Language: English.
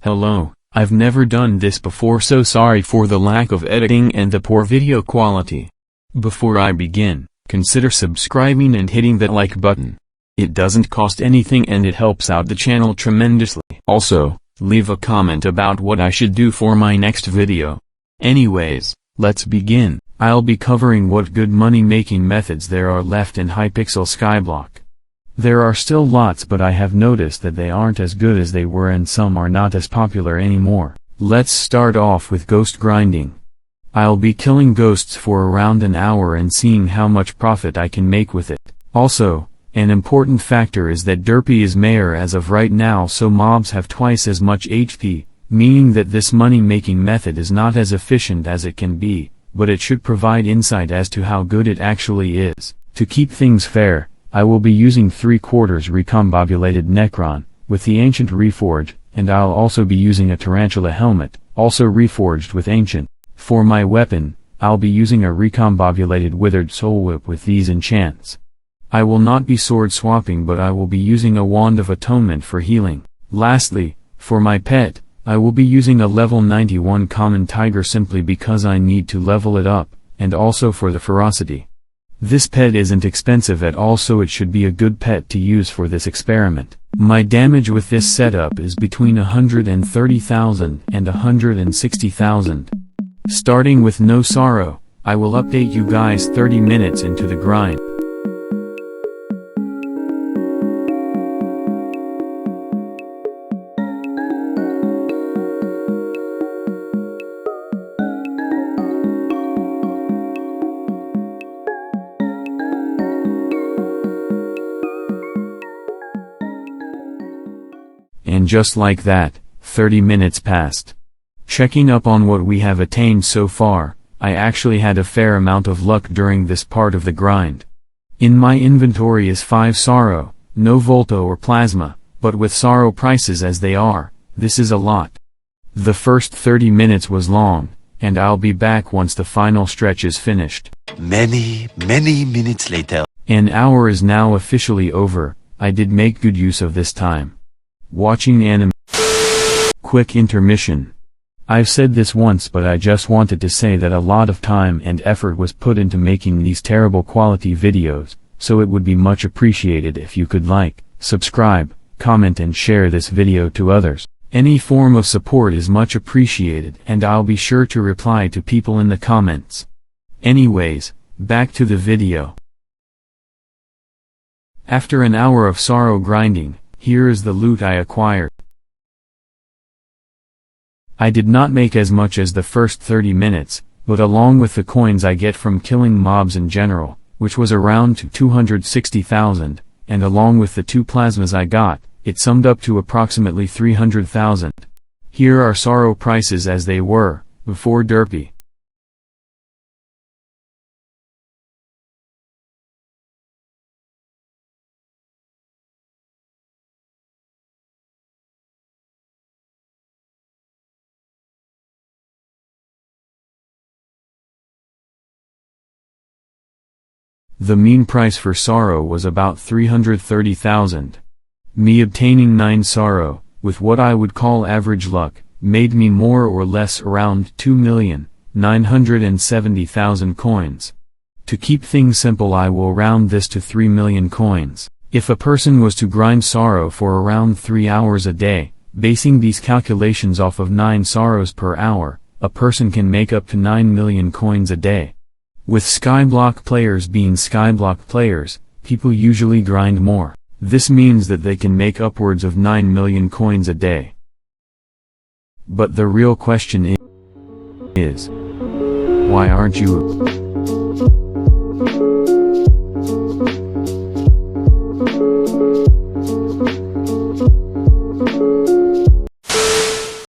Hello, I've never done this before, so sorry for the lack of editing and the poor video quality. Before I begin, consider subscribing and hitting that like button. It doesn't cost anything and it helps out the channel tremendously. Also, leave a comment about what I should do for my next video. Anyways, let's begin. I'll be covering what good money-making methods there are left in Hypixel Skyblock. There are still lots, but I have noticed that they aren't as good as they were and some are not as popular anymore. Let's start off with ghost grinding. I'll be killing ghosts for around an hour and seeing how much profit I can make with it. Also, an important factor is that derpy is mayor as of right now, so mobs have twice as much HP, meaning that this money-making method is not as efficient as it can be, but it should provide insight as to how good it actually is. To keep things fair, I will be using 3/4 recombobulated Necron, with the Ancient Reforge, and I'll also be using a Tarantula helmet, also reforged with Ancient. For my weapon, I'll be using a recombobulated Withered Soul Whip with these enchants. I will not be sword swapping, but I will be using a Wand of Atonement for healing. Lastly, for my pet, I will be using a level 91 Common Tiger simply because I need to level it up, and also for the ferocity. This pet isn't expensive at all, so it should be a good pet to use for this experiment. My damage with this setup is between 130,000 and 160,000. Starting with No Sorrow, I will update you guys 30 minutes into the grind. And just like that, 30 minutes passed. Checking up on what we have attained so far, I actually had a fair amount of luck during this part of the grind. In my inventory is 5 Sorrow, no Volto or Plasma, but with Sorrow prices as they are, this is a lot. The first 30 minutes was long, and I'll be back once the final stretch is finished. Many minutes later. An hour is now officially over. I did make good use of this time. Watching anime. Quick intermission. I've said this once, but I just wanted to say that a lot of time and effort was put into making these terrible quality videos, so it would be much appreciated if you could like, subscribe, comment and share this video to others. Any form of support is much appreciated, and I'll be sure to reply to people in the comments. Anyways, back to the video. After an hour of Sorrow grinding, here is the loot I acquired. I did not make as much as the first 30 minutes, but along with the coins I get from killing mobs in general, which was around 260,000, and along with the 2 plasmas I got, it summed up to approximately 300,000. Here are Sorrow prices as they were, before derpy. The mean price for Sorrow was about 330,000. Me obtaining 9 Sorrow, with what I would call average luck, made me more or less around 2,970,000 coins. To keep things simple, I will round this to 3 million coins. If a person was to grind Sorrow for around 3 hours a day, basing these calculations off of 9 Sorrows per hour, a person can make up to 9 million coins a day. With Skyblock players being Skyblock players, people usually grind more. This means that they can make upwards of 9 million coins a day. But the real question is, why aren't you?